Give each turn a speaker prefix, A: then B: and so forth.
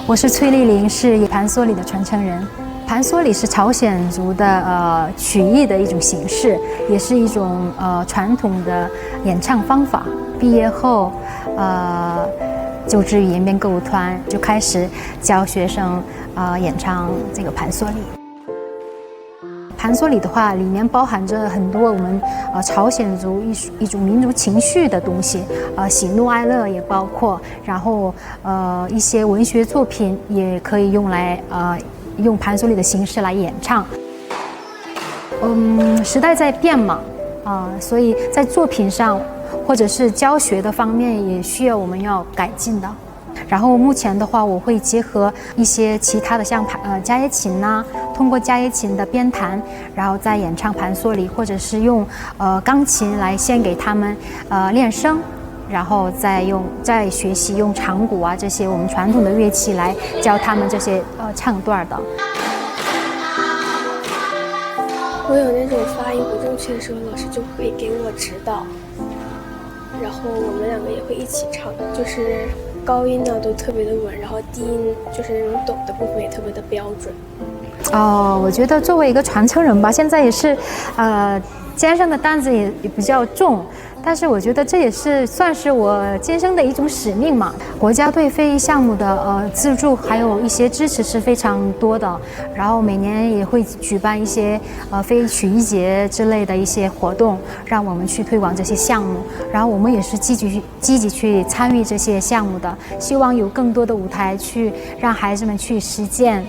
A: 我是崔丽玲，是盘梭里的传承人。盘梭里是朝鲜族的曲艺的一种形式，也是一种传统的演唱方法。毕业后，就职于延边歌舞团，就开始教学生演唱这个盘梭里。盘梭里的话，里面包含着很多我们朝鲜族一种民族情绪的东西，喜怒哀乐也包括，然后一些文学作品也可以用来用盘梭里的形式来演唱。时代在变嘛，所以在作品上或者是教学的方面也需要我们要改进的。然后目前的话，我会结合一些其他的像伽耶琴呐，通过伽耶琴的编弹，然后再演唱盘梭里，或者是用钢琴来先给他们练声，然后再学习用长鼓啊这些我们传统的乐器来教他们这些唱段的。
B: 我有那种发音不正确的时候，老师就会给我指导，然后我们两个也会一起唱，就是高音呢都特别的稳，然后低音就是那种抖的部分也特别的标准。
A: 我觉得作为一个传承人吧，现在也是肩上的担子也比较重，但是我觉得这也是算是我今生的一种使命嘛。国家对非遗项目的资助还有一些支持是非常多的，然后每年也会举办一些非遗曲艺节之类的一些活动，让我们去推广这些项目。然后我们也是积极去参与这些项目的，希望有更多的舞台去让孩子们去实践。